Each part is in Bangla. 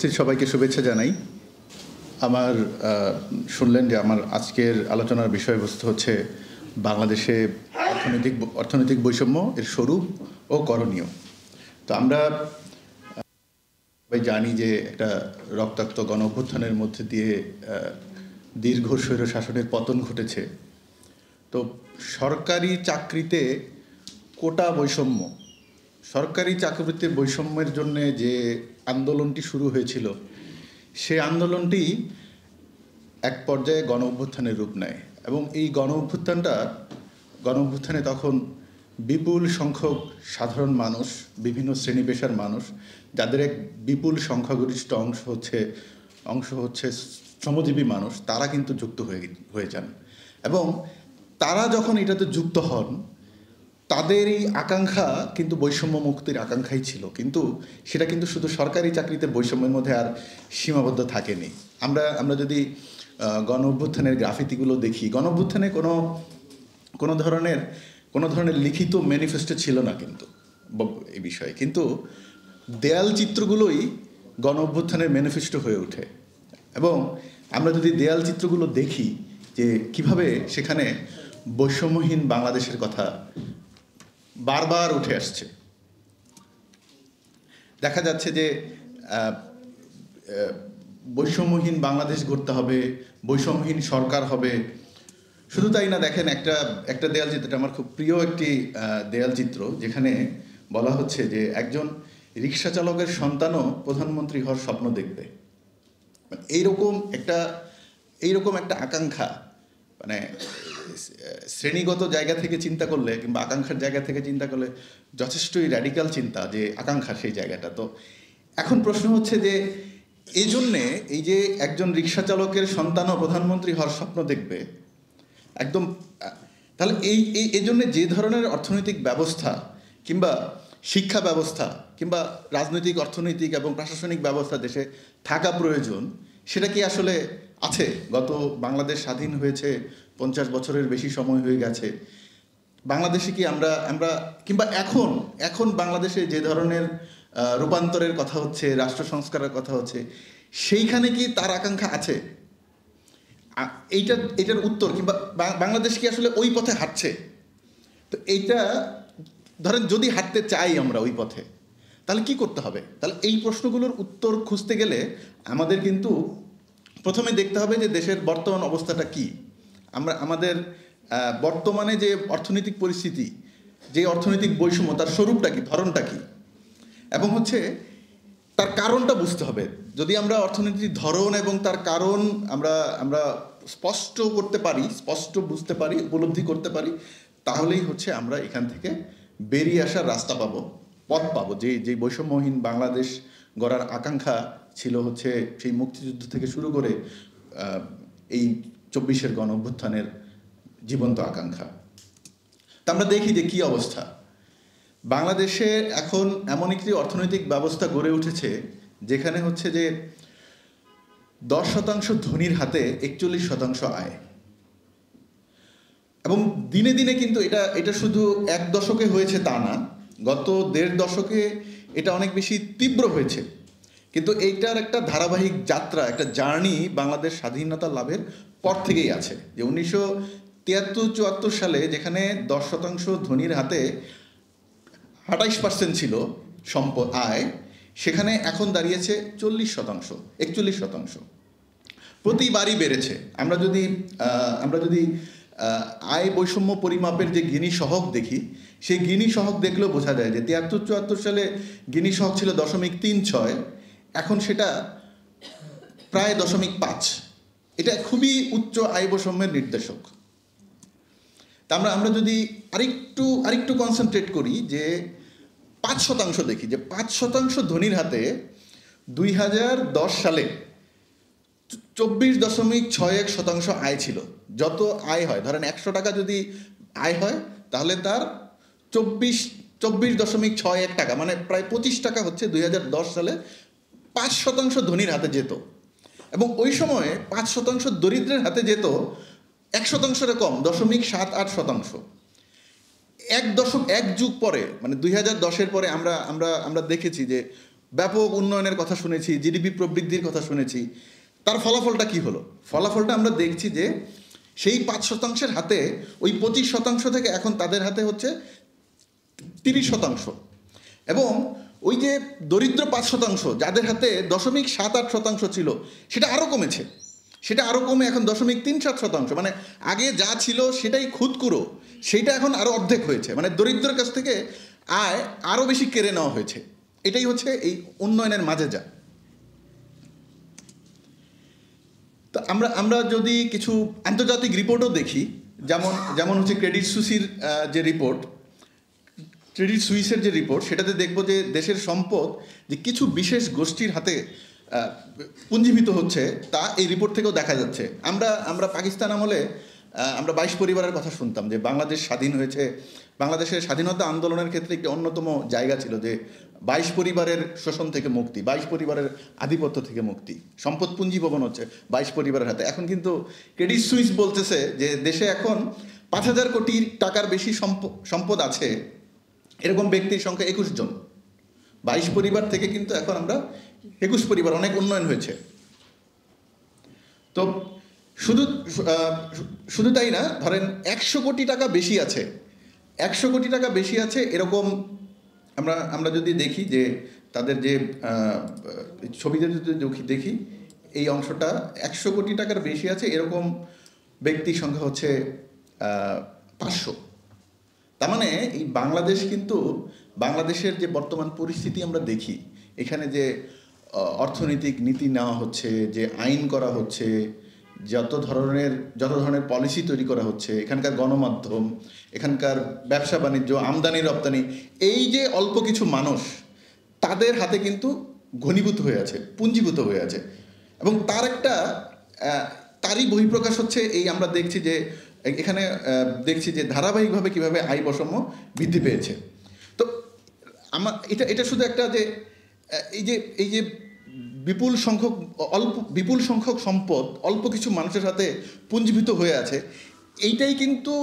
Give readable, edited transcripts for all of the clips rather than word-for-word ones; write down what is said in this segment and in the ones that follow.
উপস্থিত সবাইকে শুভেচ্ছা জানাই। আমার শুনলেন যে আমার আজকের আলোচনার বিষয়বস্তু হচ্ছে বাংলাদেশে অর্থনৈতিক বৈষম্য এর স্বরূপ ও করণীয়। তো আমরা সবাই জানি যে একটা রক্তাক্ত গণ অভ্যুত্থানের মধ্যে দিয়ে দীর্ঘ স্বৈর শাসনের পতন ঘটেছে। তো সরকারি চাকরিতে কোটা বৈষম্য, সরকারি চাকরিতে বৈষম্যের জন্য যে আন্দোলনটি শুরু হয়েছিল, সে আন্দোলনটি এক পর্যায়ে গণ অভ্যুত্থানের রূপ নেয় এবং এই গণ অভ্যুত্থানে তখন বিপুল সংখ্যক সাধারণ মানুষ, বিভিন্ন শ্রেণী পেশার মানুষ, যাদের এক বিপুল সংখ্যাগরিষ্ঠ অংশ হচ্ছে শ্রমজীবী মানুষ, তারা কিন্তু যুক্ত হয়ে যান এবং তারা যখন এটাতে যুক্ত হন, তাদের এই আকাঙ্ক্ষা কিন্তু বৈষম্য মুক্তির আকাঙ্ক্ষাই ছিল, কিন্তু সেটা কিন্তু শুধু সরকারি চাকরিতে বৈষম্যের মধ্যে আর সীমাবদ্ধ থাকেনি। আমরা যদি গণ অভ্যুত্থানের গ্রাফিতিগুলো দেখি, গণ অভ্যুত্থানে কোনো ধরনের লিখিত ম্যানিফেস্টো ছিল না কিন্তু এই বিষয়ে, কিন্তু দেয়াল চিত্রগুলোই গণ অভ্যুত্থানের ম্যানিফেস্টো হয়ে ওঠে। এবং আমরা যদি দেয়াল চিত্রগুলো দেখি যে কিভাবে সেখানে বৈষম্যহীন বাংলাদেশের কথা বারবার উঠে আসছে, দেখা যাচ্ছে যে বৈষম্যহীন বাংলাদেশ গড়তে হবে, বৈষম্যহীন সরকার হবে। শুধু তাই না, দেখেন একটা দেয়াল চিত্র, আমার খুব প্রিয় একটি দেয়াল চিত্র, যেখানে বলা হচ্ছে যে একজন রিক্সা চালকের সন্তানও প্রধানমন্ত্রী হওয়ার স্বপ্ন দেখবে। এইরকম একটা আকাঙ্ক্ষা, মানে শ্রেণীগত জায়গা থেকে চিন্তা করলে কিংবা আকাঙ্ক্ষার জায়গা থেকে চিন্তা করলে যথেষ্টই র্যাডিক্যাল চিন্তা, যে আকাঙ্ক্ষা সেই জায়গাটা। তো এখন প্রশ্ন হচ্ছে যে এই যে একজন রিক্সা চালকের সন্তানও প্রধানমন্ত্রী হওয়ার স্বপ্ন দেখবে, একদম, তাহলে এই জন্য যে ধরনের অর্থনৈতিক ব্যবস্থা কিংবা শিক্ষা ব্যবস্থা কিংবা রাজনৈতিক, অর্থনৈতিক এবং প্রশাসনিক ব্যবস্থা দেশে থাকা প্রয়োজন, সেটা কি আসলে আছে? গত বাংলাদেশ স্বাধীন হয়েছে 50 বছরের বেশি সময় হয়ে গেছে। বাংলাদেশে কি আমরা কিংবা এখন বাংলাদেশে যে ধরনের রূপান্তরের কথা হচ্ছে, রাষ্ট্র সংস্কারের কথা হচ্ছে, সেইখানে কি তার আকাঙ্ক্ষা আছে? এইটার উত্তর, কিংবা বাংলাদেশ কি আসলে ওই পথে হাঁটছে? তো এইটা ধরেন, যদি হাঁটতে চাই আমরা ওই পথে, তাহলে কি করতে হবে? তাহলে এই প্রশ্নগুলোর উত্তর খুঁজতে গেলে আমাদের কিন্তু প্রথমে দেখতে হবে যে দেশের বর্তমান অবস্থাটা কি। আমাদের বর্তমানে যে অর্থনৈতিক পরিস্থিতি, যে অর্থনৈতিক বৈষম্য, তার স্বরূপটা কি, ধরনটা কি, এবং তার কারণটা বুঝতে হবে। যদি আমরা অর্থনীতির ধরন এবং তার কারণ আমরা স্পষ্ট বুঝতে পারি, উপলব্ধি করতে পারি, তাহলেই আমরা এখান থেকে বেরিয়ে আসার রাস্তা পথ পাবো। যে বৈষম্যহীন বাংলাদেশ গড়ার আকাঙ্ক্ষা ছিল সেই মুক্তিযুদ্ধ থেকে শুরু করে এই 24-এর গণ অভ্যুত্থানের জীবন্ত আকাঙ্ক্ষা। তা আমরা দেখি যে কি অবস্থা বাংলাদেশে এখন। এমন একটি অর্থনৈতিক ব্যবস্থা গড়ে উঠেছে যেখানে যে 10% ধনীর হাতে 41% আয়, এবং দিনে দিনে কিন্তু এটা শুধু এক দশকে হয়েছে তা না, গত 1.5 দশকে এটা অনেক বেশি তীব্র হয়েছে। কিন্তু এইটার একটা ধারাবাহিক যাত্রা, একটা জার্নি বাংলাদেশ স্বাধীনতা লাভের পর থেকেই আছে। যে 1973-74 সালে যেখানে 10% ধনীর হাতে 28% ছিল আয়, সেখানে এখন দাঁড়িয়েছে 41%। প্রতিবারই বেড়েছে। আমরা যদি আয় বৈষম্য পরিমাপের যে গিনি সহগ দেখি, সেই গিনি সহগ দেখলেও বোঝা যায় যে 73-74 সালে গিনি সহগ ছিল 0.36, এখন সেটা প্রায় 0.5। এটা খুবই উচ্চ আয় বৈষম্যের নির্দেশক। তা আমরা যদি আরেকটু কনসেন্ট্রেট করি, যে 5% দেখি, যে 5% ধনীর হাতে 2010 সালে 24.61% আয় ছিল। যত আয় হয়, ধরেন 100 টাকা যদি আয় হয়, তাহলে তার 24.61 টাকা, মানে প্রায় 25 টাকা 2010 সালে 5% ধনীর হাতে যেত। এবং ওই সময়ে 5% দরিদ্রের হাতে যেত 1%-এর কম, 0.78%। এক যুগ পরে, মানে 2010-এর পরে আমরা দেখেছি যে ব্যাপক উন্নয়নের কথা শুনেছি, জিডিপি প্রবৃদ্ধির কথা শুনেছি, তার ফলাফলটা কি হলো? ফলাফলটা আমরা দেখছি যে সেই 5% হাতে ওই 25% থেকে এখন তাদের হাতে হচ্ছে 30%। এবং ওই যে দরিদ্র 5% যাদের হাতে 0.78% ছিল, সেটা আরও কমেছে, সেটা আরও কমে এখন 0.37%। মানে আগে যা ছিল সেটাই খুদকুড়ো, সেইটা এখন আরও অর্ধেক হয়েছে। মানে দরিদ্রের কাছ থেকে আয় আরও বেশি কেড়ে নেওয়া হয়েছে। এটাই হচ্ছে এই উন্নয়নের মাঝে যা। তো আমরা যদি কিছু আন্তর্জাতিক রিপোর্টও দেখি, যেমন হচ্ছে ক্রেডিট সুইসের যে রিপোর্ট, ক্রেডিট সুইসের যে রিপোর্ট, সেটাতে দেখবো যে দেশের সম্পদ যে কিছু বিশেষ গোষ্ঠীর হাতে পুঞ্জীভূত হচ্ছে, তা এই রিপোর্ট থেকেও দেখা যাচ্ছে। আমরা পাকিস্তান আমলে আমরা 22 পরিবারের কথা শুনতাম যে বাংলাদেশ স্বাধীন হয়েছে, বাংলাদেশের স্বাধীনতা আন্দোলনের ক্ষেত্রে একটি অন্যতম জায়গা ছিল যে 22 পরিবারের শোষণ থেকে মুক্তি, 22 পরিবারের আধিপত্য থেকে মুক্তি, সম্পদ পুঞ্জীভবন হচ্ছে 22 পরিবারের হাতে। এখন কিন্তু ক্রেডিট সুইস বলতেছে যে দেশে এখন 5,000 কোটি টাকার বেশি সম্পদ আছে এরকম ব্যক্তির সংখ্যা 21 জন। 22 পরিবার থেকে কিন্তু এখন আমরা 21 পরিবার, অনেক উন্নয়ন হয়েছে। তো শুধু তাই না, ধরেন 100 কোটি টাকা বেশি আছে, 100 কোটি টাকা বেশি আছে এরকম আমরা যদি দেখি যে তাদের যে ছবিতে যদি দেখি এই অংশটা 100 কোটি টাকার বেশি আছে এরকম ব্যক্তির সংখ্যা হচ্ছে 500। তার মানে এই বাংলাদেশ কিন্তু, বাংলাদেশের যে বর্তমান পরিস্থিতি আমরা দেখি, এখানে যে অর্থনৈতিক নীতি নেওয়া হচ্ছে, যে আইন করা হচ্ছে, যত ধরনের পলিসি তৈরি করা হচ্ছে, এখানকার গণমাধ্যম, এখানকার ব্যবসা বাণিজ্য, আমদানি রপ্তানি, এই যে অল্প কিছু মানুষ তাদের হাতে কিন্তু ঘনীভূত হয়ে আছে, পুঞ্জীভূত হয়ে আছে। এবং তারই বহিঃপ্রকাশ হচ্ছে এই আমরা দেখছি যে এখানে দেখছি যে ধারাবাহিকভাবে কিভাবে আয় বৈষম্য বৃদ্ধি পেয়েছে। তো এটা শুধু একটা যে এই যে বিপুল সংখ্যক সম্পদ অল্প কিছু মানুষের হাতে পুঞ্জীভূত হয়ে আছে, এইটাই কিন্তু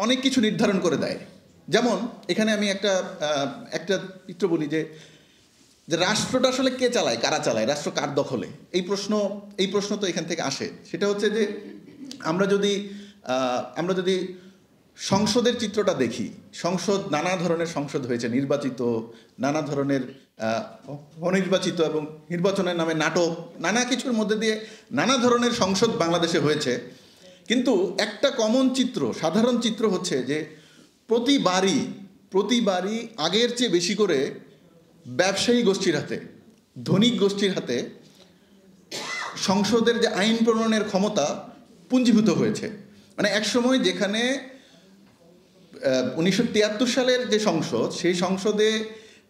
অনেক কিছু নির্ধারণ করে দেয়। যেমন এখানে আমি একটা চিত্র বলি যে রাষ্ট্রটা আসলে কে চালায়, কারা চালায়, রাষ্ট্র কার দখলে, এই প্রশ্ন তো এখান থেকে আসে। সেটা হচ্ছে যে আমরা যদি সংসদের চিত্রটা দেখি, নানা ধরনের সংসদ হয়েছে, নির্বাচিত, নানা ধরনের অনির্বাচিত এবং নির্বাচনের নামে নাটক, নানা কিছুর মধ্যে দিয়ে নানা ধরনের সংসদ বাংলাদেশে হয়েছে। কিন্তু একটা কমন চিত্র, সাধারণ চিত্র হচ্ছে যে প্রতিবারই আগের চেয়ে বেশি করে ব্যবসায়ী গোষ্ঠীর হাতে, ধনিক গোষ্ঠীর হাতে সংসদের যে আইন প্রণয়নের ক্ষমতা পুঞ্জীভূত হয়েছে। মানে একসময় যেখানে 1973 সালের যে সংসদ, সেই সংসদে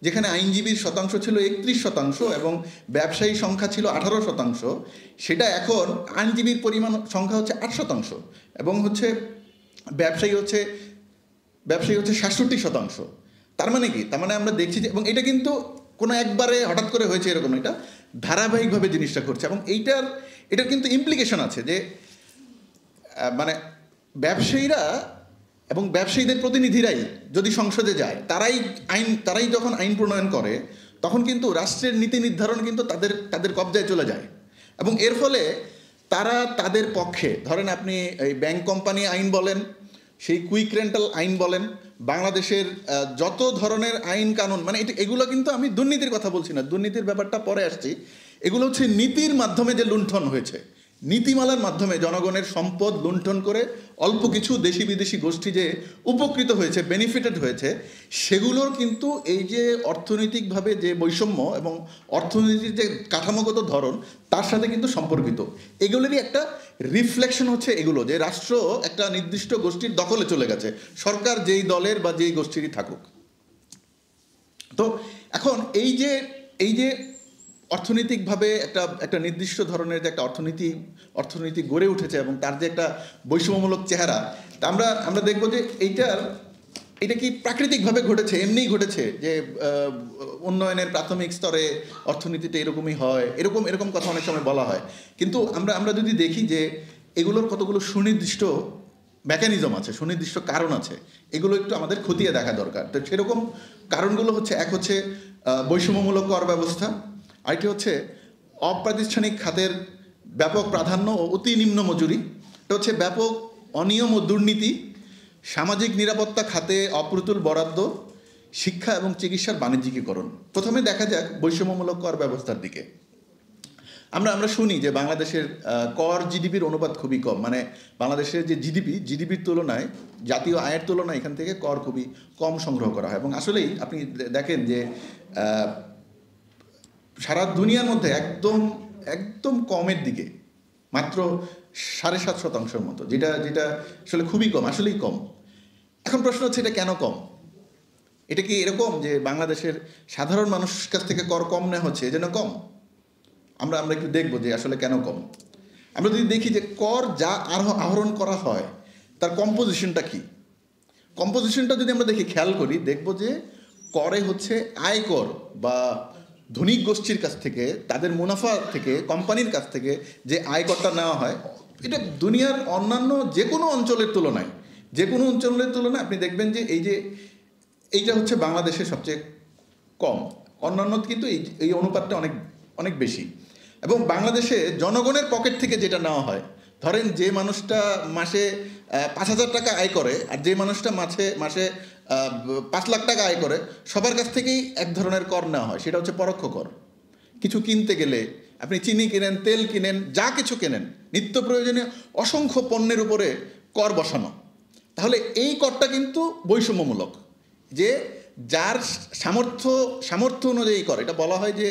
যেখানে আইনজীবীর শতাংশ ছিল 31% এবং ব্যবসায়ী সংখ্যা ছিল 18%, সেটা এখন আইনজীবীর পরিমাণ সংখ্যা হচ্ছে 8% এবং ব্যবসায়ী হচ্ছে 67%। তার মানে কি? তার মানে আমরা দেখছি যে, এবং এটা কিন্তু কোনো একবারে হঠাৎ করে হয়েছে এরকম, এটা ধারাবাহিকভাবে জিনিসটা করছে। এবং এটার কিন্তু ইমপ্লিকেশন আছে যে মানে ব্যবসায়ীরা এবং ব্যবসায়ীদের প্রতিনিধিরাই যদি সংসদে যায়, তারাই যখন আইন প্রণয়ন করে, তখন কিন্তু রাষ্ট্রের নীতি নির্ধারণ কিন্তু তাদের কবজায় চলে যায়। এবং এর ফলে তারা তাদের পক্ষে, ধরেন আপনি এই ব্যাংক কোম্পানি আইন বলেন, সেই কুইক রেন্টাল আইন বলেন, বাংলাদেশের যত ধরনের আইন কানুন, মানে এগুলো কিন্তু, আমি দুর্নীতির কথা বলছি না, দুর্নীতির ব্যাপারটা পরে আসছি, এগুলো হচ্ছে নীতির মাধ্যমে যে লুণ্ঠন হয়েছে, নীতিমালার মাধ্যমে জনগণের সম্পদ লুণ্ঠন করে অল্প কিছু দেশি বিদেশি গোষ্ঠী যে উপকৃত হয়েছে, বেনিফিটেড হয়েছে, সেগুলোর কিন্তু এই যে অর্থনৈতিকভাবে যে বৈষম্য এবং অর্থনীতির যে কাঠামোগত ধরন, তার সাথে কিন্তু সম্পর্কিত। এগুলোরই একটা রিফ্লেকশন হচ্ছে এগুলো, যে রাষ্ট্র একটা নির্দিষ্ট গোষ্ঠীর দখলে চলে গেছে, সরকার যেই দলের বা যেই গোষ্ঠীরই থাকুক। তো এখন এই যে অর্থনৈতিকভাবে একটা নির্দিষ্ট ধরনের যে একটা অর্থনীতি গড়ে উঠেছে এবং তার যে একটা বৈষম্যমূলক চেহারা, তা আমরা দেখব যে এটা কি প্রাকৃতিকভাবে ঘটেছে, এমনিই ঘটেছে যে উন্নয়নের প্রাথমিক স্তরে অর্থনীতিতে এরকমই হয়, এরকম কথা অনেক সময় বলা হয়। কিন্তু আমরা যদি দেখি যে এগুলোর কতগুলো সুনির্দিষ্ট মেকানিজম আছে, সুনির্দিষ্ট কারণ আছে, এগুলো একটু আমাদের খতিয়ে দেখা দরকার। তো সেরকম কারণগুলো হচ্ছে, এক হচ্ছে বৈষম্যমূলক কর ব্যবস্থা, আরেকটি হচ্ছে অপ্রাতিষ্ঠানিক খাতের ব্যাপক প্রাধান্য ও অতি নিম্ন মজুরি, এটা হচ্ছে ব্যাপক অনিয়ম ও দুর্নীতি, সামাজিক নিরাপত্তা খাতে অপ্রতুল বরাদ্দ, শিক্ষা এবং চিকিৎসার বাণিজ্যিকীকরণ। প্রথমে দেখা যাক বৈষম্যমূলক কর ব্যবস্থার দিকে। আমরা শুনি যে বাংলাদেশের কর জিডিপির অনুপাত খুবই কম, মানে বাংলাদেশের যে জিডিপির তুলনায়, জাতীয় আয়ের তুলনায় এখান থেকে কর খুবই কম সংগ্রহ করা হয়। এবং আসলেই আপনি দেখেন যে সারা দুনিয়ার মধ্যে একদম একদম কমের দিকে, মাত্র 7.5% মতো, যেটা আসলে খুবই কম, আসলেই কম। এখন প্রশ্ন হচ্ছে এটা কেন কম? এটা কি এরকম যে বাংলাদেশের সাধারণ মানুষের কাছ থেকে কর কম নেওয়া হচ্ছে এজন্য কম? আমরা একটু দেখবো যে আসলে কেন কম। আমরা যদি দেখি যে কর যা আহরণ করা হয় তার কম্পোজিশনটা কি, কম্পোজিশনটা যদি আমরা দেখি, খেয়াল করি, দেখবো যে করে হচ্ছে আয়কর বা ধনিক গোষ্ঠীর কাছ থেকে, তাদের মুনাফা থেকে, কোম্পানির কাছ থেকে যে আয়করটা নেওয়া হয়, এটা দুনিয়ার অন্যান্য যে কোনো অঞ্চলের তুলনায় আপনি দেখবেন যে এইটা হচ্ছে বাংলাদেশের সবচেয়ে কম। অন্যান্য কিন্তু এই অনুপাতটা অনেক অনেক বেশি। এবং বাংলাদেশে জনগণের পকেট থেকে যেটা নেওয়া হয়, ধরেন যে মানুষটা মাসে 5,000 টাকা আয় করে আর যে মানুষটা মাসে 5 লাখ টাকা আয় করে, সবার কাছ থেকেই এক ধরনের কর নেওয়া হয়, সেটা হচ্ছে পরোক্ষ কর। কিছু কিনতে গেলে, আপনি চিনি কিনেন, তেল কিনেন, যা কিছু কেনেন, নিত্য প্রয়োজনীয় অসংখ্য পণ্যের উপরে কর বসানো। তাহলে এই করটা কিন্তু বৈষম্যমূলক, যে যার সামর্থ্য অনুযায়ী কর। এটা বলা হয় যে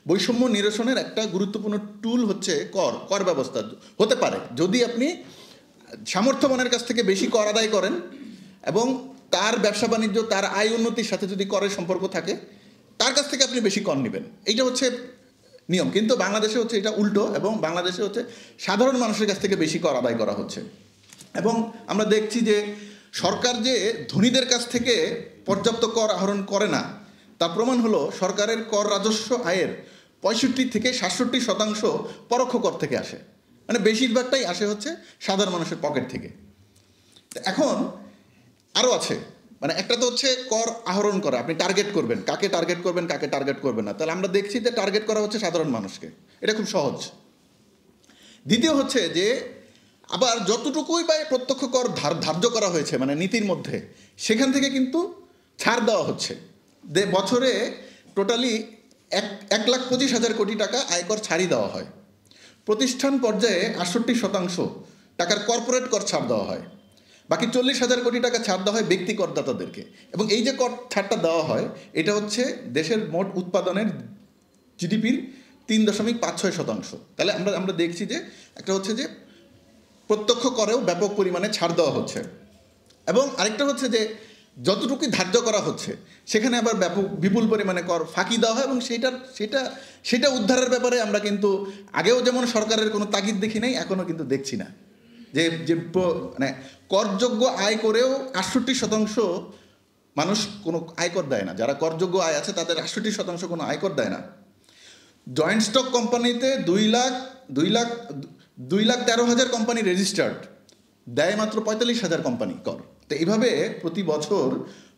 বৈষম্য নিরসনের একটা গুরুত্বপূর্ণ টুল হচ্ছে কর ব্যবস্থা হতে পারে যদি আপনি সামর্থ্যবানের কাছ থেকে বেশি কর আদায় করেন এবং তার ব্যবসা বাণিজ্য, তার আয় উন্নতির সাথে যদি করের সম্পর্ক থাকে, তার কাছ থেকে আপনি বেশি কর নেবেন। এইটা হচ্ছে নিয়ম। কিন্তু বাংলাদেশে হচ্ছে এটা উল্টো, এবং বাংলাদেশে হচ্ছে সাধারণ মানুষের কাছ থেকে বেশি কর আদায় করা হচ্ছে। এবং আমরা দেখছি যে সরকার যে ধনীদের কাছ থেকে পর্যাপ্ত কর আহরণ করে না, তার প্রমাণ হলো সরকারের কর রাজস্ব আয়ের 65 থেকে 67% পরোক্ষ কর থেকে আসে, মানে বেশিরভাগটাই আসে হচ্ছে সাধারণ মানুষের পকেট থেকে। এখন আরও আছে, মানে একটা তো হচ্ছে কর আহরণ করা, আপনি টার্গেট করবেন, কাকে টার্গেট করবেন না। তাহলে আমরা দেখছি যে টার্গেট করা হচ্ছে সাধারণ মানুষকে, এটা খুব সহজ। দ্বিতীয় হচ্ছে যে আবার যতটুকুই বা প্রত্যক্ষ কর ধার্য করা হয়েছে মানে নীতির মধ্যে, সেখান থেকে কিন্তু ছাড় দেওয়া হচ্ছে। বছরে টোটালি 1,25,000 কোটি টাকা আয়কর ছাড়ই দেওয়া হয়। প্রতিষ্ঠান পর্যায়ে 68% টাকার কর্পোরেট কর ছাড় দেওয়া হয়। বাকি 40,000 কোটি টাকা ছাড় দেওয়া হয় ব্যক্তি করদাতাদেরকে। এবং এই যে কর ছাড়টা দেওয়া হয়, এটা হচ্ছে দেশের মোট উৎপাদনের জিডিপির 3.56%। তাহলে আমরা দেখছি যে একটা হচ্ছে যে প্রত্যক্ষ করেও ব্যাপক পরিমাণে ছাড় দেওয়া হচ্ছে। এবং আরেকটা হচ্ছে যে যতটুকু ধার্য করা হচ্ছে সেখানে আবার বিপুল পরিমাণে কর ফাঁকি দেওয়া হয়, এবং সেটা উদ্ধারের ব্যাপারে আমরা কিন্তু আগেও যেমন সরকারের কোনো তাগিদ দেখি নাই, এখনও কিন্তু দেখছি না। যে মানে করযোগ্য আয় করেও 68% মানুষ কোনো আয়কর দেয় না। যারা করযোগ্য আয় আছে তাদের 68% কোনো আয়কর দেয় না। জয়েন্ট স্টক কোম্পানিতে 2,13,000 কোম্পানি রেজিস্টার্ড, দেয় মাত্র 45,000 কোম্পানি কর। তো এইভাবে প্রতি বছর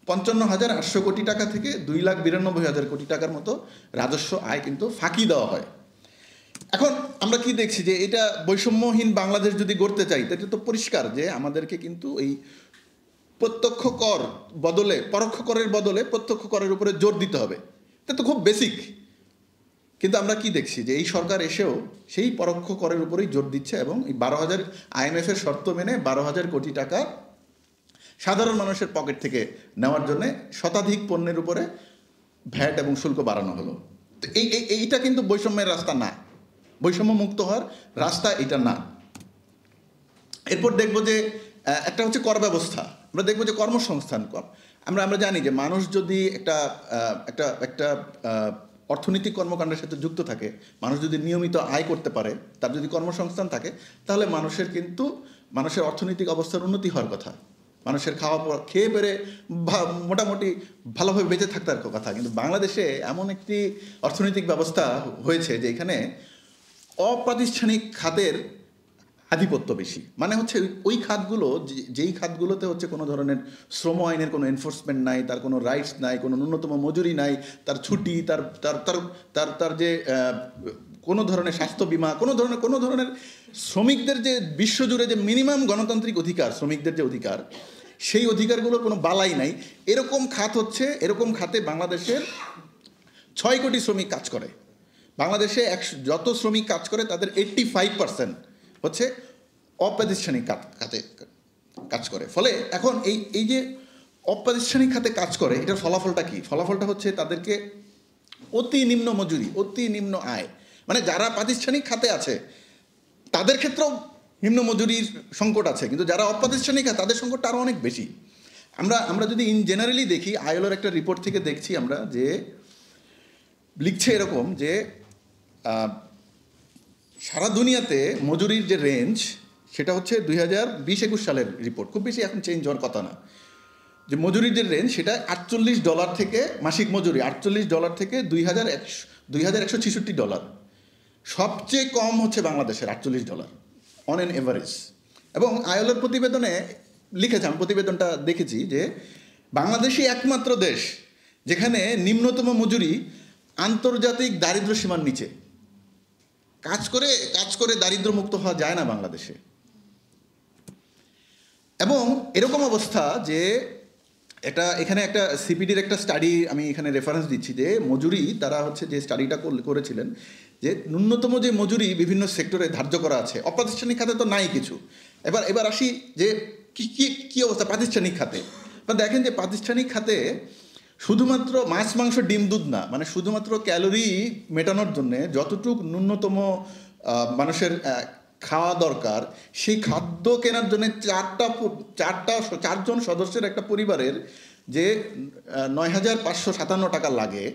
55,800 কোটি টাকা থেকে 2,92,000 কোটি টাকার মতো রাজস্ব আয় কিন্তু ফাঁকি দেওয়া হয়। এখন আমরা কি দেখছি যে এটা বৈষম্যহীন বাংলাদেশ যদি গড়তে চাই, তাহলে তো পরিষ্কার যে আমাদেরকে কিন্তু এই প্রত্যক্ষ কর বদলে, পরোক্ষ করের বদলে প্রত্যক্ষ করের উপরে জোর দিতে হবে। এটা তো খুব বেসিক। কিন্তু আমরা কি দেখছি যে এই সরকার এসেও সেই পরোক্ষ করের উপরেই জোর দিচ্ছে, এবং এই 12,000 IMF-এর শর্ত মেনে 12,000 কোটি টাকা সাধারণ মানুষের পকেট থেকে নেওয়ার জন্যে শতাধিক পণ্যের উপরে ভ্যাট এবং শুল্ক বাড়ানো হলো। তো এইটা কিন্তু বৈষম্যের রাস্তা না, বৈষম্য মুক্ত হওয়ার রাস্তা এটা না। এরপর দেখব যে একটা হচ্ছে কর ব্যবস্থা। আমরা দেখব যে কর্মসংস্থান কর। আমরা জানি যে মানুষ যদি একটা অর্থনৈতিক কর্মকাণ্ডের সাথে যুক্ত থাকে, মানুষ যদি নিয়মিত আয় করতে পারে, তার যদি কর্মসংস্থান থাকে, তাহলে মানুষের অর্থনৈতিক অবস্থার উন্নতি হওয়ার কথা, মানুষের খেয়ে পেরে মোটামুটি ভালোভাবে বেঁচে থাকার কথা। কিন্তু বাংলাদেশে এমন একটি অর্থনৈতিক ব্যবস্থা হয়েছে যে এখানে অপ্রাতিষ্ঠানিক খাতের আধিপত্য বেশি, মানে হচ্ছে ওই খাতগুলো যেই খাতগুলোতে হচ্ছে কোনো ধরনের শ্রম আইনের কোনো এনফোর্সমেন্ট নাই, তার কোনো রাইটস নাই, কোনো ন্যূনতম মজুরি নাই, তার ছুটি, তার তার তার তার তার যে কোনো ধরনের স্বাস্থ্য বিমা, কোনো ধরনের শ্রমিকদের যে বিশ্বজুড়ে যে মিনিমাম গণতান্ত্রিক অধিকার, শ্রমিকদের যে অধিকার, সেই অধিকারগুলোর কোনো বালাই নাই, এরকম খাত হচ্ছে, এরকম খাতে বাংলাদেশের 6 কোটি শ্রমিক কাজ করে। বাংলাদেশে যত শ্রমিক কাজ করে তাদের 85% হচ্ছে অপ্রাতিষ্ঠানিক খাতে কাজ করে। ফলে এখন এই যে অপ্রাতিষ্ঠানিক খাতে কাজ করে, এটার ফলাফলটা কি? ফলাফলটা হচ্ছে তাদেরকে অতি নিম্ন মজুরি, অতি নিম্ন আয়, মানে যারা প্রাতিষ্ঠানিক খাতে আছে তাদের ক্ষেত্রেও নিম্ন মজুরির সংকট আছে, কিন্তু যারা অপ্রাতিষ্ঠানিক খাতে তাদের সংকটটা আরও অনেক বেশি। আমরা যদি ইন জেনারেলি দেখি, আইএলওর একটা রিপোর্ট থেকে দেখছি আমরা যে লিখছে এরকম যে সারা দুনিয়াতে মজুরির যে রেঞ্জ, সেটা হচ্ছে 2020-21 সালের রিপোর্ট, খুব বেশি এখন চেঞ্জ হওয়ার কথা না, যে মজুরির যে রেঞ্জ সেটা $48 থেকে, মাসিক মজুরি $48 থেকে $2166। সবচেয়ে কম হচ্ছে বাংলাদেশের $48 অন অ্যান এভারেজ। এবং আইএলওর প্রতিবেদনে লিখেছে, আমি প্রতিবেদনটা দেখেছি, যে বাংলাদেশই একমাত্র দেশ যেখানে নিম্নতম মজুরি আন্তর্জাতিক দারিদ্র সীমার নিচে। কাজ করে দারিদ্র্যমুক্ত হওয়া যায় না বাংলাদেশে। এবং এরকম অবস্থা যে এখানে একটা সিপিডির একটা স্টাডি আমি এখানে রেফারেন্স দিচ্ছি, যে মজুরি তারা হচ্ছে যে স্টাডিটা করেছিলেন, যে ন্যূনতম যে মজুরি বিভিন্ন সেক্টরে ধার্য করা আছে, অপ্রাতিষ্ঠানিক খাতে তো নাই কিছু। এবার আসি যে কি অবস্থা প্রাতিষ্ঠানিক খাতে। দেখেন যে প্রাতিষ্ঠানিক খাতে শুধুমাত্র মাছ, মাংস, ডিম, দুধ না, মানে শুধুমাত্র ক্যালোরি মেটানোর জন্যে যতটুকু ন্যূনতম মানুষের খাওয়া দরকার, সেই খাদ্য কেনার জন্য 4জন সদস্যের একটা পরিবারের যে 9,557 টাকা লাগে,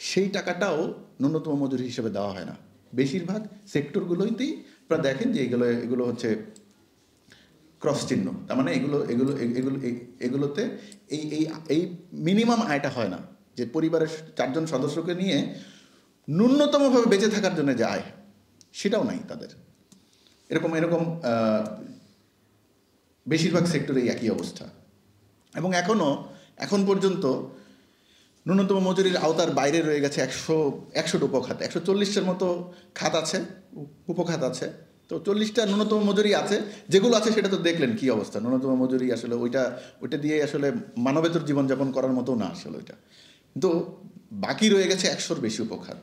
সেই টাকাটাও ন্যূনতম মজুরি হিসেবে দেওয়া হয় না। বেশিরভাগ সেক্টরগুলোতেই আপনারা দেখেন যে এগুলো হচ্ছে ক্রস চিহ্ন, তার মানে এগুলোতে এই মিনিমাম আয়টা হয় না, যে পরিবারের 4জন সদস্যকে নিয়ে ন্যূনতমভাবে বেঁচে থাকার জন্য যে আয়, সেটাও নাই তাদের। এরকম বেশিরভাগ সেক্টরেই একই অবস্থা। এবং এখন পর্যন্ত ন্যূনতম মজুরির আওতার বাইরে রয়ে গেছে 100টা উপখাত, 140টার মতো খাত আছে, উপখাত আছে। তো 40টা ন্যূনতম মজুরি আছে, যেগুলো আছে সেটা তো দেখলেন কি অবস্থা। ন্যূনতম মজুরি আসলে ওইটা দিয়ে আসলে মানবেতর জীবনযাপন করার মতো না আসলে ওইটা, কিন্তু বাকি রয়ে গেছে 100র বেশি উপখাত।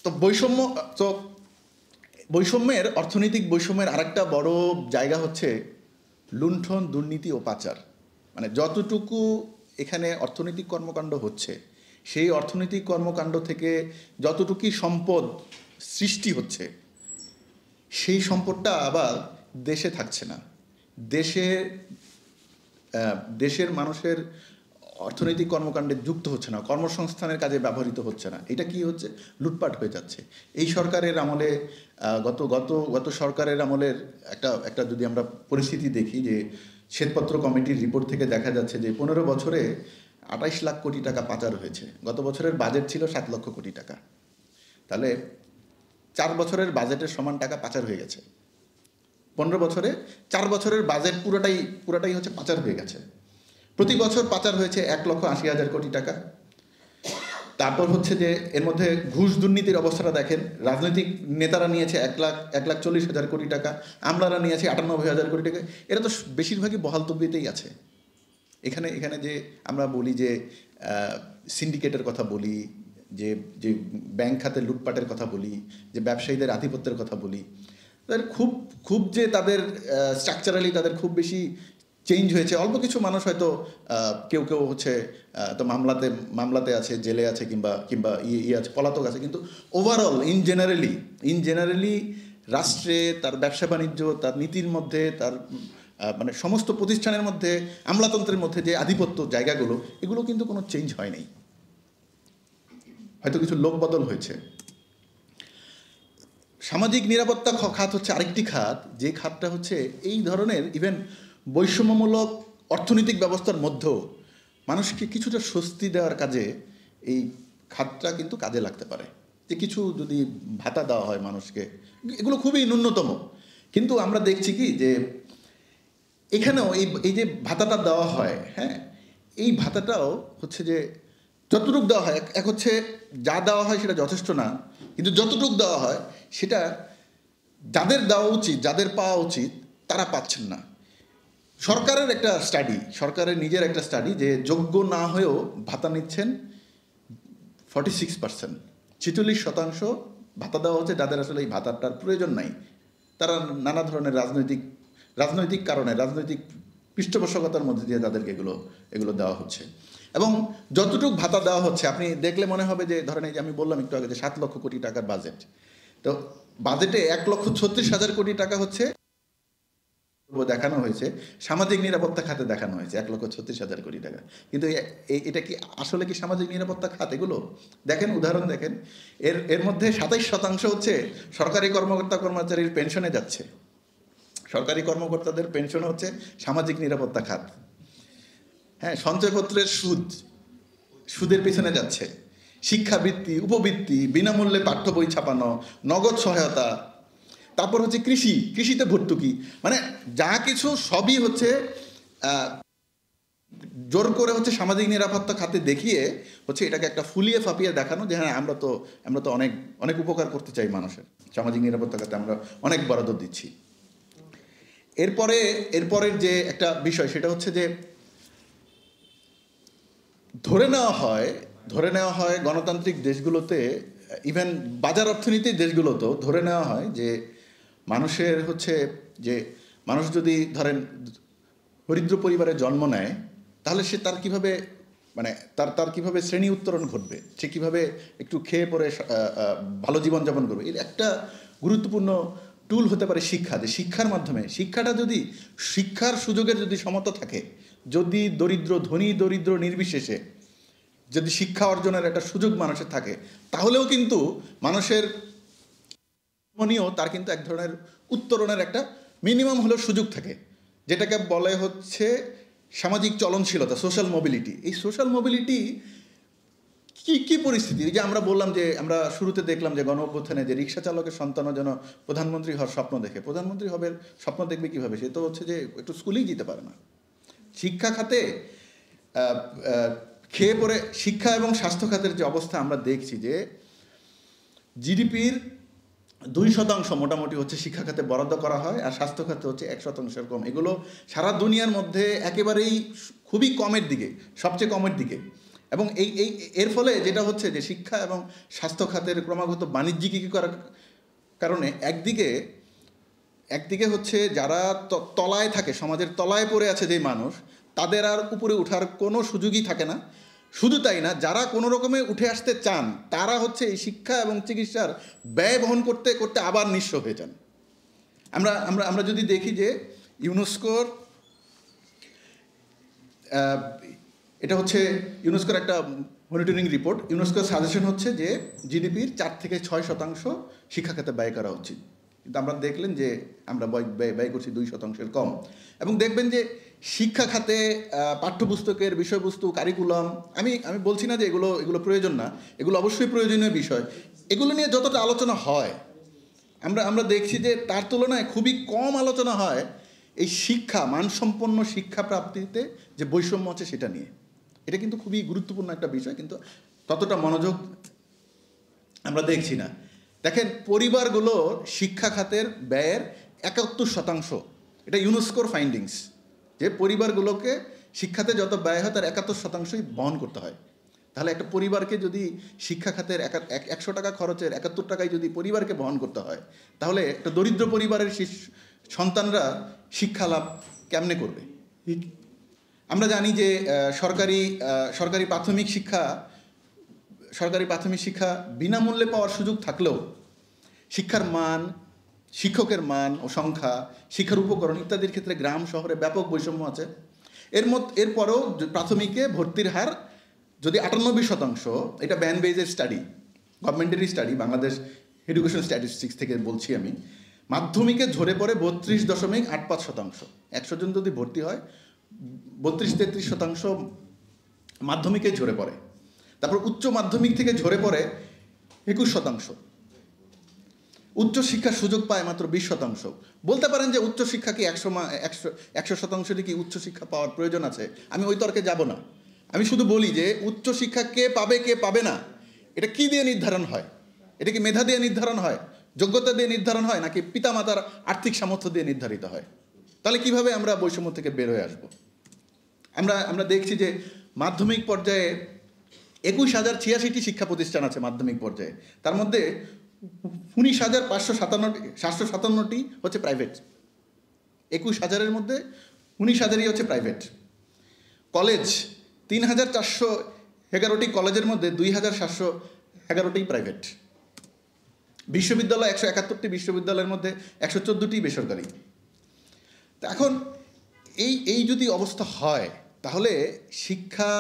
তো বৈষম্যের অর্থনৈতিক বৈষম্যের আরেকটা বড় জায়গা হচ্ছে লুণ্ঠন, দুর্নীতি ও পাচার। মানে যতটুকু এখানে অর্থনৈতিক কর্মকাণ্ড হচ্ছে, সেই অর্থনৈতিক কর্মকাণ্ড থেকে যতটুকুই সম্পদ সৃষ্টি হচ্ছে, সেই সম্পদটা আবার দেশে থাকছে না, দেশের মানুষের অর্থনৈতিক কর্মকাণ্ডে যুক্ত হচ্ছে না, কর্মসংস্থানের কাজে ব্যবহৃত হচ্ছে না। এটা কি হচ্ছে? লুটপাট হয়ে যাচ্ছে। এই সরকারের আমলে, গত সরকারের আমলের একটা যদি আমরা পরিস্থিতি দেখি, যে শ্বেতপত্র কমিটির রিপোর্ট থেকে দেখা যাচ্ছে যে 15 বছরে 28 লাখ কোটি টাকা পাচার হয়েছে। গত বছরের বাজেট ছিল 7 লক্ষ কোটি টাকা। তাহলে 4 বছরের বাজেটের সমান টাকা পাচার হয়ে গেছে। 15 বছরে 4 বছরের বাজেট পুরোটাই হচ্ছে পাচার হয়ে গেছে। প্রতি বছর পাচার হয়েছে 1,80,000 কোটি টাকা। তারপর হচ্ছে যে এর মধ্যে ঘুষ দুর্নীতির অবস্থাটা দেখেন, রাজনৈতিক নেতারা নিয়েছে 1,40,000 কোটি টাকা, আমলারা নিয়েছে 98,000 কোটি টাকা। এরা তো বেশিরভাগই বহাল তবিয়তেই আছে। এখানে যে আমরা বলি যে সিন্ডিকেটের কথা বলি, যে ব্যাংক খাতে লুটপাটের কথা বলি, যে ব্যবসায়ীদের আধিপত্যের কথা বলি, তাদের খুব যে তাদের স্ট্রাকচারালি তাদের খুব বেশি চেঞ্জ হয়েছে। অল্প কিছু মানুষ হয়তো কেউ হচ্ছে তো মামলাতে আছে, জেলে আছে, কিংবা ইয়ে আছে, পলাতক আছে, কিন্তু ওভারঅল ইন জেনারেলি রাষ্ট্রে, তার ব্যবসা বাণিজ্য, তার নীতির মধ্যে, তার মানে সমস্ত প্রতিষ্ঠানের মধ্যে, আমলাতন্ত্রের মধ্যে যে আধিপত্য জায়গাগুলো, এগুলো কিন্তু কোনো চেঞ্জ হয় নাই। হয়তো কিছু লোক বদল হয়েছে। সামাজিক নিরাপত্তা খাত হচ্ছে আরেকটি খাত, যে খাতটা হচ্ছে এই ধরনের ইভেন বৈষম্যমূলক অর্থনৈতিক ব্যবস্থার মধ্যেও মানুষকে কিছুটা স্বস্তি দেওয়ার কাজে এই খাতটা কিন্তু কাজে লাগতে পারে। যে কিছু যদি ভাতা দেওয়া হয় মানুষকে, এগুলো খুবই ন্যূনতম। কিন্তু আমরা দেখছি কি যে এখানেও এই যে ভাতাটা দেওয়া হয়, হ্যাঁ, এই ভাতাটাও হচ্ছে যে যতটুক দেওয়া হয়, এক হচ্ছে যা দেওয়া হয় সেটা যথেষ্ট না, কিন্তু যতটুক দেওয়া হয় সেটা যাদের দেওয়া উচিত, যাদের পাওয়া উচিত, তারা পাচ্ছেন না। সরকারের একটা স্টাডি, সরকারের নিজের একটা স্টাডি, যে যোগ্য না হয়েও ভাতা নিচ্ছেন 46%, 46% ভাতা দেওয়া হচ্ছে যাদের আসলে এই ভাতাটার প্রয়োজন নাই। তারা নানা ধরনের রাজনৈতিক কারণে, রাজনৈতিক পৃষ্ঠপোষকতার মধ্যে দিয়ে তাদেরকে এগুলো দেওয়া হচ্ছে। এবং যতটুকু ভাতা দেওয়া হচ্ছে, আপনি দেখলে মনে হবে যে ধরেন এই যে আমি বললাম একটু আগে যে 7 লক্ষ কোটি টাকার বাজেট, তো বাজেটে 1,36,000 কোটি টাকা হচ্ছে দেখানো হয়েছে সামাজিক নিরাপত্তা খাতে, দেখানো হয়েছে 1,36,000 কোটি টাকা। কিন্তু এটা কি আসলে কি সামাজিক নিরাপত্তা খাত? এগুলো দেখেন, উদাহরণ দেখেন, এর মধ্যে 27% হচ্ছে সরকারি কর্মচারীর পেনশনে যাচ্ছে। সরকারি কর্মকর্তাদের পেনশন হচ্ছে সামাজিক নিরাপত্তা খাত। হ্যাঁ, সঞ্চয়পত্রের সুদের পিছনে যাচ্ছে। শিক্ষাবৃত্তি, উপবৃত্তি, বিনামূল্যে পাঠ্য বই ছাপানো, নগদ সহায়তা, তারপর হচ্ছে কৃষিতে ভর্তুকি, মানে যা কিছু সবই হচ্ছে জোর করে হচ্ছে সামাজিক নিরাপত্তা খাতে দেখিয়ে হচ্ছে এটাকে একটা ফুলিয়ে ফাঁপিয়ে দেখানো যে হ্যাঁ আমরা তো অনেক অনেক উপকার করতে চাই মানুষের, সামাজিক নিরাপত্তা খাতে আমরা অনেক বরাদ্দ দিচ্ছি। এরপরের যে একটা বিষয় সেটা হচ্ছে যে ধরে নেওয়া হয় গণতান্ত্রিক দেশগুলোতে, ইভেন বাজার অর্থনীতির দেশগুলোতেও ধরে নেওয়া হয় যে মানুষের হচ্ছে যে মানুষ যদি ধরেন দরিদ্র পরিবারে জন্ম নেয়, তাহলে সে তার কিভাবে মানে তার কিভাবে শ্রেণী উত্তরণ ঘটবে, সে কিভাবে একটু খেয়ে পরে ভালো জীবনযাপন করবে। এর একটা গুরুত্বপূর্ণ টুল হতে পারে শিক্ষা। যে শিক্ষার মাধ্যমে, শিক্ষার সুযোগের যদি সমতা থাকে, যদি ধনী দরিদ্র নির্বিশেষে যদি শিক্ষা অর্জনের একটা সুযোগ মানুষের থাকে, তাহলেও কিন্তু মানুষের তার কিন্তু এক ধরনের উত্তরণের একটা মিনিমাম হলেও সুযোগ থাকে, যেটাকে বলে হচ্ছে সামাজিক চলনশীলতা, সোশ্যাল মোবিলিটি। এই সোশ্যাল মোবিলিটি কি পরিস্থিতি? যে আমরা বললাম যে আমরা শুরুতে দেখলাম যে গণ অভ্যুত্থানে যে রিক্সা চালকের সন্তানও যেন প্রধানমন্ত্রী হওয়ার স্বপ্ন দেখে। প্রধানমন্ত্রী হবে স্বপ্ন দেখবে কিভাবে? সে তো হচ্ছে যে একটু স্কুলেই যেতে পারে না। শিক্ষা খাতে খেয়ে পরে, শিক্ষা এবং স্বাস্থ্য খাতের যে অবস্থা আমরা দেখছি যে জিডিপির 2% মোটামুটি হচ্ছে শিক্ষা খাতে বরাদ্দ করা হয়, আর স্বাস্থ্য খাতে হচ্ছে 1%-এর কম। এগুলো সারা দুনিয়ার মধ্যে একেবারেই খুবই কমের দিকে, সবচেয়ে কমের দিকে। এবং এর ফলে যেটা হচ্ছে যে শিক্ষা এবং স্বাস্থ্য খাতের ক্রমাগত বাণিজ্যিকীকরণের কারণে একদিকে হচ্ছে যারা তলায় থাকে, সমাজের তলায় পড়ে আছে যে মানুষ, তাদের আর উপরে ওঠার কোনো সুযোগই থাকে না। শুধু তাই না, যারা কোনো রকমে উঠে আসতে চান, তারা হচ্ছে এই শিক্ষা এবং চিকিৎসার ব্যয় বহন করতে করতে আবার নিঃস্ব হয়ে যান। আমরা যদি দেখি যে ইউনেস্কোর এটা হচ্ছে ইউনেস্কোর একটা মনিটরিং রিপোর্ট। ইউনেস্কোর সাজেশন হচ্ছে যে জিডিপির 4-6% শিক্ষা খাতে ব্যয় করা উচিত, কিন্তু আমরা দেখলেন যে আমরা ব্যয় করছি 2%-এর কম। এবং দেখবেন যে শিক্ষা খাতে পাঠ্যপুস্তকের বিষয়বস্তু, কারিকুলাম, আমি বলছি না যে এগুলো প্রয়োজন না, এগুলো অবশ্যই প্রয়োজনীয় বিষয়। এগুলো নিয়ে যতটা আলোচনা হয়, আমরা দেখছি যে তার তুলনায় খুবই কম আলোচনা হয় এই মানসম্পন্ন শিক্ষা প্রাপ্তিতে যে বৈষম্য আছে সেটা নিয়ে। এটা কিন্তু খুবই গুরুত্বপূর্ণ একটা বিষয়, কিন্তু ততটা মনোযোগ আমরা দেখছি না। দেখেন, পরিবারগুলো শিক্ষা খাতের ব্যয়ের 71%, এটা ইউনেস্কোর ফাইন্ডিংস, যে পরিবারগুলোকে শিক্ষাতে যত ব্যয় হয় তার 71%ই বহন করতে হয়। তাহলে একটা পরিবারকে যদি শিক্ষা খাতের 100 টাকা খরচের 71 টাকায় যদি পরিবারকে বহন করতে হয়, তাহলে একটা দরিদ্র পরিবারের সন্তানরা শিক্ষা লাভ কেমনে করবে? আমরা জানি যে সরকারি প্রাথমিক শিক্ষা বিনামূল্যে পাওয়ার সুযোগ থাকলেও শিক্ষার মান, শিক্ষকের মান ও সংখ্যা, শিক্ষার উপকরণ ইত্যাদির ক্ষেত্রে গ্রাম শহরে ব্যাপক বৈষম্য আছে। এরপরেও প্রাথমিকে ভর্তির হার যদি 98%, এটা ব্যান বেজের স্টাডি, গভর্নমেন্টেরই স্টাডি, বাংলাদেশ এডুকেশন স্ট্যাটিস্টিক্স থেকে বলছি আমি, মাধ্যমিকে ঝরে পড়ে 32.85%। 100 জন যদি ভর্তি হয়, 32-33% মাধ্যমিকে ঝরে পড়ে। তারপর উচ্চ মাধ্যমিক থেকে ঝরে পড়ে 21%। উচ্চশিক্ষার সুযোগ পায় মাত্র 20%। বলতে পারেন যে উচ্চশিক্ষা কি 100% কি উচ্চশিক্ষা পাওয়ার প্রয়োজন আছে? আমি ওই তর্কে যাব না। আমি শুধু বলি যে উচ্চশিক্ষা কে পাবে কে পাবে না এটা কি দিয়ে নির্ধারণ হয়? এটা কি মেধা দিয়ে নির্ধারণ হয়, যোগ্যতা দিয়ে নির্ধারণ হয়, নাকি পিতামাতার আর্থিক সামর্থ্য দিয়ে নির্ধারিত হয়? তাহলে কিভাবে আমরা বৈষম্য থেকে বের হয়ে আসবো? আমরা দেখছি যে মাধ্যমিক পর্যায়ে 21,086টি শিক্ষা প্রতিষ্ঠান আছে মাধ্যমিক পর্যায়ে। তার মধ্যে 19,557টি হচ্ছে প্রাইভেট। 21,000-এর মধ্যে 19,000ই হচ্ছে প্রাইভেট। কলেজ 3,411টি কলেজের মধ্যে 2,711টি প্রাইভেট। বিশ্ববিদ্যালয় 171টি বিশ্ববিদ্যালয়ের মধ্যে 114টি বেসরকারি। তো এখন এই যদি অবস্থা হয় তাহলে শিক্ষা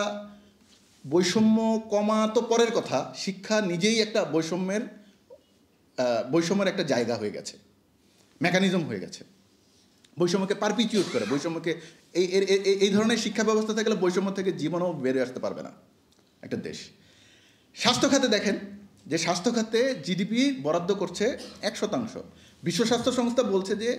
বৈষম্য কমা তো পরের কথা, শিক্ষা নিজেই একটা বৈষম্যের একটা জায়গা হয়ে গেছে, মেকানিজম হয়ে গেছে। বৈষম্যকে পারপিচুয়েট করে, বৈষম্যকে এই ধরনের শিক্ষা ব্যবস্থা থাকলে বৈষম্য থেকে জীবনও বেরিয়ে আসতে পারবে না একটা দেশ। স্বাস্থ্য খাতে দেখেন যে স্বাস্থ্য খাতে জিডিপি বরাদ্দ করছে 1%। বিশ্ব স্বাস্থ্য সংস্থা বলছে যে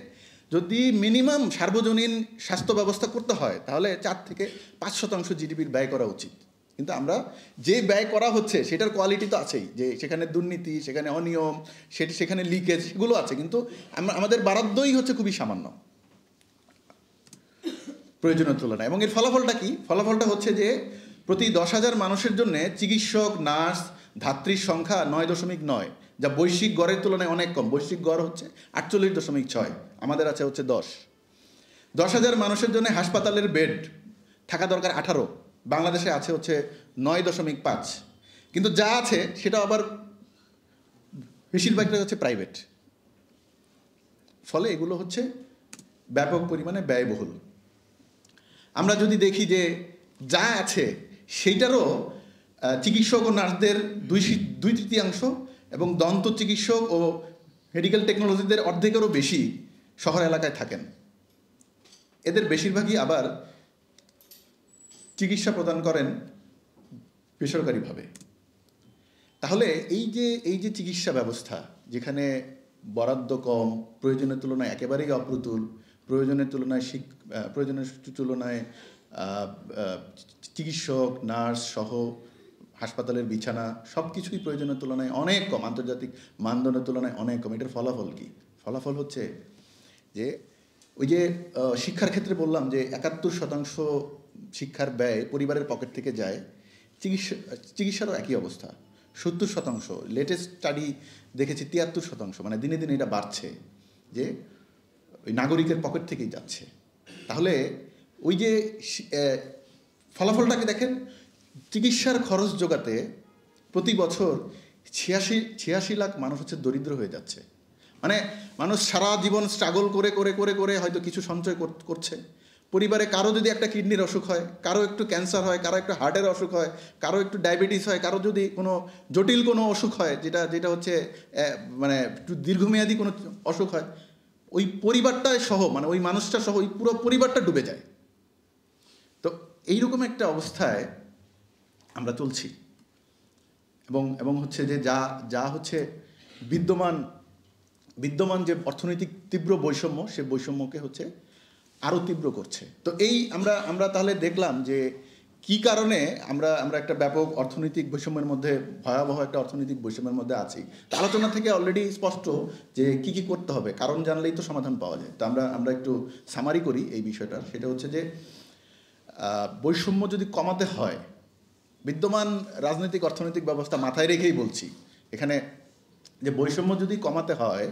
যদি মিনিমাম সার্বজনীন স্বাস্থ্য ব্যবস্থা করতে হয় তাহলে 4 থেকে 5% জিডিপির ব্যয় করা উচিত। কিন্তু আমরা যে ব্যয় করা হচ্ছে সেটার কোয়ালিটি তো আছেই, যে সেখানে দুর্নীতি, সেখানে অনিয়ম, সেখানে লিকেজ, সেগুলো আছে, কিন্তু আমাদের বরাদ্দই হচ্ছে খুবই সামান্য প্রয়োজনের তুলনায়। এবং এর ফলাফলটা কি? ফলাফলটা হচ্ছে যে প্রতি 10,000 মানুষের জন্য চিকিৎসক, নার্স, ধাত্রীর সংখ্যা 9.9, যা বৈশ্বিক গড়ের তুলনায় অনেক কম। বৈশ্বিক গড় হচ্ছে 48.6, আমাদের আছে হচ্ছে 10। 10,000 মানুষের জন্য হাসপাতালের বেড থাকা দরকার 18, বাংলাদেশে আছে হচ্ছে 9.5। কিন্তু যা আছে সেটা আবার বেশিরভাগটা হচ্ছে প্রাইভেট। ফলে এগুলো হচ্ছে ব্যাপক পরিমাণে ব্যয়বহুল। আমরা যদি দেখি যে যা আছে সেইটারও চিকিৎসক ও নার্সদের 2/3 এবং দন্ত চিকিৎসক ও মেডিকেল টেকনোলজিদের অর্ধেকেরও বেশি শহর এলাকায় থাকেন। এদের বেশিরভাগই আবার চিকিৎসা প্রদান করেন বেসরকারিভাবে। তাহলে এই যে চিকিৎসা ব্যবস্থা, যেখানে বরাদ্দ কম, প্রয়োজনের তুলনায় একেবারেই অপ্রতুল, প্রয়োজনের তুলনায় চিকিৎসক, নার্স সহ হাসপাতালের বিছানা সব কিছুই প্রয়োজনের তুলনায় অনেক কম, আন্তর্জাতিক মানদণ্ডের তুলনায় অনেক কম। এটার ফলাফল কি? ফলাফল হচ্ছে যে ওই যে শিক্ষার ক্ষেত্রে বললাম যে 71% শিক্ষার ব্যয় পরিবারের পকেট থেকে যায়, চিকিৎসারও একই অবস্থা, 70%। লেটেস্ট স্টাডি দেখেছি 73%, মানে দিনে দিনে এটা বাড়ছে, যে ওই নাগরিকের পকেট থেকেই যাচ্ছে। তাহলে ওই যে ফলাফলটাকে দেখেন, চিকিৎসার খরচ জোগাতে প্রতি বছর 86 লাখ মানুষ হচ্ছে দরিদ্র হয়ে যাচ্ছে। মানে মানুষ সারা জীবন স্ট্রাগল করে করে করে করে হয়তো কিছু সঞ্চয় করছে। পরিবারে কারো যদি একটা কিডনির অসুখ হয়, কারো একটু ক্যান্সার হয়, কারো একটু হার্টের অসুখ হয়, কারো একটু ডায়াবেটিস হয়, কারো যদি কোনো জটিল কোনো অসুখ হয়, যেটা হচ্ছে মানে একটু দীর্ঘমেয়াদী কোনো অসুখ হয়, ওই পরিবারটায় সহ, মানে ওই মানুষটা সহ ওই পুরো পরিবারটা ডুবে যায়। তো এইরকম একটা অবস্থায় আমরা চলছি। এবং হচ্ছে যে যা হচ্ছে বিদ্যমান যে অর্থনৈতিক তীব্র বৈষম্য, সে বৈষম্যকে হচ্ছে আরও তীব্র করছে। তো আমরা তাহলে দেখলাম যে কি কারণে আমরা একটা ব্যাপক অর্থনৈতিক বৈষম্যের মধ্যে, ভয়াবহ একটা অর্থনৈতিক বৈষম্যের মধ্যে আছি। তো আলোচনা থেকে অলরেডি স্পষ্ট যে কি করতে হবে, কারণ জানলেই তো সমাধান পাওয়া যায়। তো আমরা একটু সামারি করি এই বিষয়টা। সেটা হচ্ছে যে বৈষম্য যদি কমাতে হয়, বিদ্যমান রাজনৈতিক অর্থনৈতিক ব্যবস্থা মাথায় রেখেই বলছি এখানে, যে বৈষম্য যদি কমাতে হয়,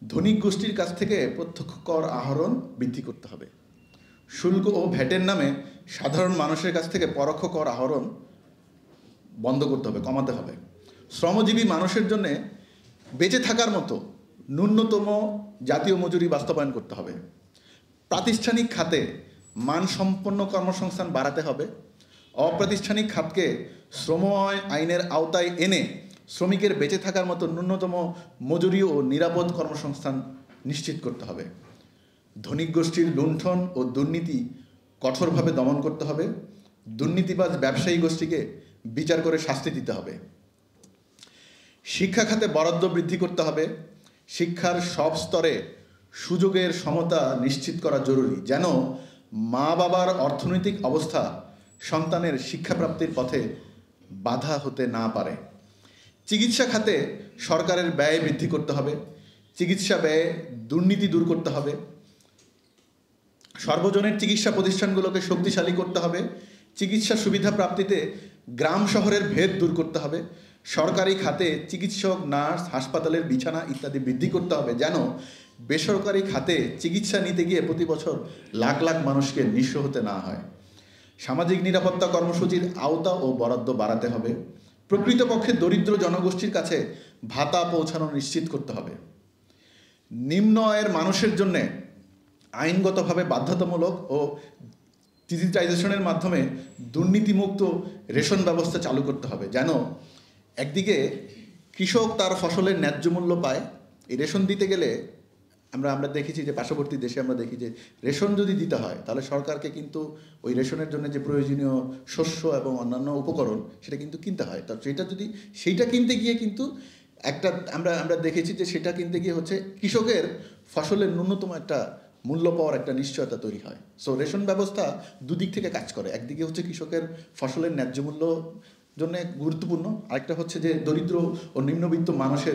ধনিক গোষ্ঠীর কাছ থেকে প্রত্যক্ষ কর আহরণ বৃদ্ধি করতে হবে। শুল্ক ও ভ্যাটের নামে সাধারণ মানুষের কাছ থেকে পরোক্ষ কর আহরণ বন্ধ করতে হবে, কমাতে হবে। শ্রমজীবী মানুষের জন্য বেঁচে থাকার মতো ন্যূনতম জাতীয় মজুরি বাস্তবায়ন করতে হবে। প্রাতিষ্ঠানিক খাতে মানসম্পন্ন কর্মসংস্থান বাড়াতে হবে। অপ্রাতিষ্ঠানিক খাতকে শ্রম আইনের আওতায় এনে শ্রমিকের বেঁচে থাকার মতো ন্যূনতম মজুরি ও নিরাপদ কর্মসংস্থান নিশ্চিত করতে হবে। ধনিক গোষ্ঠীর লুণ্ঠন ও দুর্নীতি কঠোরভাবে দমন করতে হবে। দুর্নীতিবাজ ব্যবসায়ী গোষ্ঠীকে বিচার করে শাস্তি দিতে হবে। শিক্ষা খাতে বরাদ্দ বৃদ্ধি করতে হবে। শিক্ষার সব স্তরে সুযোগের সমতা নিশ্চিত করা জরুরি, যেন মা বাবার অর্থনৈতিক অবস্থা সন্তানের শিক্ষাপ্রাপ্তির পথে বাধা হতে না পারে। চিকিৎসা খাতে সরকারের ব্যয় বৃদ্ধি করতে হবে। চিকিৎসা ব্যয়ে দুর্নীতি দূর করতে হবে। সর্বজনীন চিকিৎসা প্রতিষ্ঠানগুলোকে শক্তিশালী করতে হবে। চিকিৎসা সুবিধা প্রাপ্তিতে গ্রাম শহরের ভেদ দূর করতে হবে। সরকারি খাতে চিকিৎসক, নার্স, হাসপাতালের বিছানা ইত্যাদি বৃদ্ধি করতে হবে, যেন বেসরকারি খাতে চিকিৎসা নিতে গিয়ে প্রতি বছর লাখ লাখ মানুষকে নিঃস্ব হতে না হয়। সামাজিক নিরাপত্তা কর্মসূচির আওতা ও বরাদ্দ বাড়াতে হবে। প্রকৃতপক্ষে দরিদ্র জনগোষ্ঠীর কাছে ভাতা পৌঁছানো নিশ্চিত করতে হবে। নিম্ন আয়ের মানুষের জন্য আইনগতভাবে বাধ্যতামূলক ও ডিজিটাইজেশনের মাধ্যমে দুর্নীতিমুক্ত রেশন ব্যবস্থা চালু করতে হবে, যেন একদিকে কৃষক তার ফসলের ন্যায্য মূল্য পায়। এই রেশন দিতে গেলে আমরা দেখেছি যে পার্শ্ববর্তী দেশে আমরা দেখি যে রেশন যদি দিতে হয় তাহলে সরকারকে কিন্তু ওই রেশনের জন্য যে প্রয়োজনীয় শস্য এবং অন্যান্য উপকরণ সেটা কিন্তু কিনতে হয়। তো সেইটা কিনতে গিয়ে কিন্তু আমরা দেখেছি যে সেটা কিনতে গিয়ে হচ্ছে কৃষকের ফসলের ন্যূনতম একটা মূল্য পাওয়ার একটা নিশ্চয়তা তৈরি হয়। সো রেশন ব্যবস্থা দুদিক থেকে কাজ করে। একদিকে হচ্ছে কৃষকের ফসলের ন্যায্য মূল্য জন্য গুরুত্বপূর্ণ, আরেকটা হচ্ছে যে দরিদ্র ও নিম্নবিত্ত মানুষের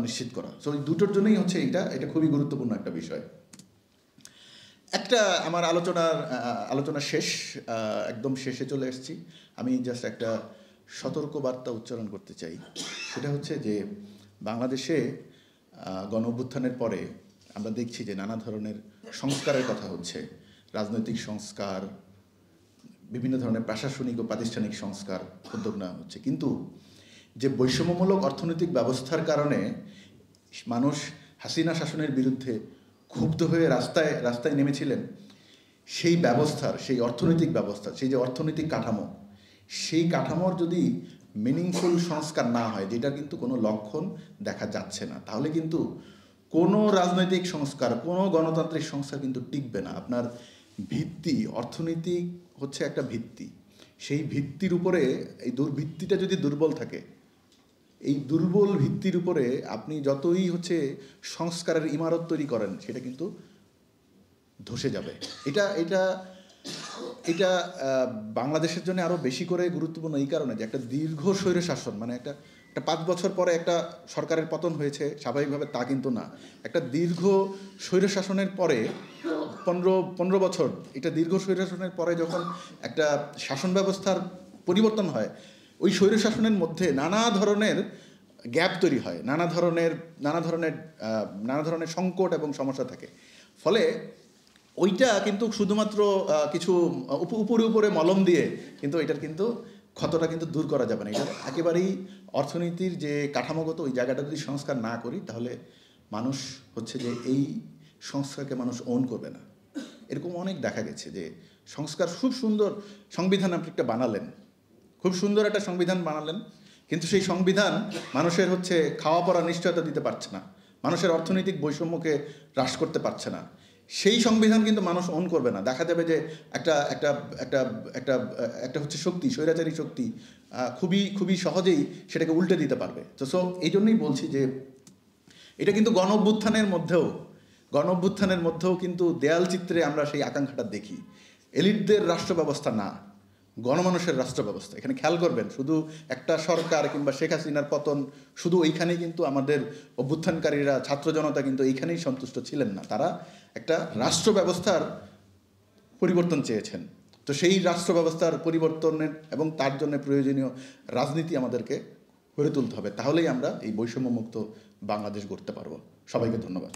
নিশ্চিত করা। সো এই দুটোর জন্যই হচ্ছে এটা খুবই গুরুত্বপূর্ণ একটা বিষয়। আমার আলোচনা শেষ, একদম শেষে চলে এসেছি। আমি জাস্ট একটা সতর্ক বার্তা উচ্চারণ করতে চাই। সেটা হচ্ছে যে বাংলাদেশে গণ অভ্যুত্থানের পরে আমরা দেখছি যে নানা ধরনের সংস্কারের কথা হচ্ছে। রাজনৈতিক সংস্কার, বিভিন্ন ধরনের প্রশাসনিক ও প্রাতিষ্ঠানিক সংস্কার উদ্যোগ নেওয়া হচ্ছে, কিন্তু যে বৈষম্যমূলক অর্থনৈতিক ব্যবস্থার কারণে মানুষ হাসিনা শাসনের বিরুদ্ধে ক্ষুব্ধ হয়ে রাস্তায় নেমেছিলেন, সেই ব্যবস্থার, সেই অর্থনৈতিক ব্যবস্থা, সেই যে অর্থনৈতিক কাঠামো, সেই কাঠামোর যদি মিনিংফুল সংস্কার না হয়, যেটা কিন্তু কোনো লক্ষণ দেখা যাচ্ছে না, তাহলে কিন্তু কোনো রাজনৈতিক সংস্কার, কোনো গণতান্ত্রিক সংস্কার কিন্তু টিকবে না। আপনার ভিত্তি, অর্থনৈতিক হচ্ছে একটা ভিত্তি, সেই ভিত্তির উপরে এই ভিত্তিটা যদি দুর্বল থাকে, এই দুর্বল ভিত্তির উপরে আপনি যতই হচ্ছে সংস্কারের ইমারত তৈরি করেন সেটা কিন্তু ধসে যাবে। এটা বাংলাদেশের জন্য আরও বেশি করে গুরুত্বপূর্ণ এই কারণে যে একটা দীর্ঘ স্বৈরশাসন, মানে একটা 5 বছর পরে একটা সরকারের পতন হয়েছে স্বাভাবিকভাবে, তা কিন্তু না। একটা দীর্ঘ স্বৈরশাসনের পরে 15 বছর, এটা দীর্ঘ স্বৈরশাসনের পরে যখন একটা শাসন ব্যবস্থার পরিবর্তন হয়, ওই স্বৈরশাসনের মধ্যে নানা ধরনের গ্যাপ তৈরি হয়, নানা ধরনের সংকট এবং সমস্যা থাকে। ফলে ওইটা কিন্তু শুধুমাত্র কিছু উপরে মলম দিয়ে কিন্তু এটার কিন্তু ক্ষতটা কিন্তু দূর করা যাবে না। এটা একেবারেই অর্থনীতির যে কাঠামোগত ওই জায়গাটা যদি সংস্কার না করি, তাহলে মানুষ হচ্ছে যে এই সংস্কারকে মানুষ ওন করবে না। এরকম অনেক দেখা গেছে যে সংস্কার, খুব সুন্দর সংবিধান আপনি একটা বানালেন, খুব সুন্দর একটা সংবিধান বানালেন, কিন্তু সেই সংবিধান মানুষের হচ্ছে খাওয়া পড়ার নিশ্চয়তা দিতে পারছে না, মানুষের অর্থনৈতিক বৈষম্যকে হ্রাস করতে পারছে না। সেই সংবিধান কিন্তু মানুষ ওন করবে না। দেখা যাবে যে একটা হচ্ছে শক্তি, স্বৈরাচারী শক্তি খুবই সহজেই সেটাকে উল্টে দিতে পারবে। তো এই জন্যই বলছি যে এটা কিন্তু গণ অভ্যুত্থানের মধ্যেও কিন্তু দেয়াল চিত্রে আমরা সেই আকাঙ্ক্ষাটা দেখি। এলিটদের রাষ্ট্র ব্যবস্থা না, গণমানুষের রাষ্ট্র ব্যবস্থা। এখানে খেয়াল করবেন, শুধু একটা সরকার কিংবা শেখ হাসিনার পতন, শুধু এইখানেই কিন্তু আমাদের অভ্যুত্থানকারীরা, ছাত্র জনতা কিন্তু এইখানেই সন্তুষ্ট ছিলেন না। তারা একটা রাষ্ট্র ব্যবস্থার পরিবর্তন চেয়েছেন। তো সেই রাষ্ট্র ব্যবস্থার পরিবর্তনের এবং তার জন্য প্রয়োজনীয় রাজনীতি আমাদেরকে গড়ে তুলতে হবে, তাহলেই আমরা এই বৈষম্যমুক্ত বাংলাদেশ গড়তে পারবো। সবাইকে ধন্যবাদ।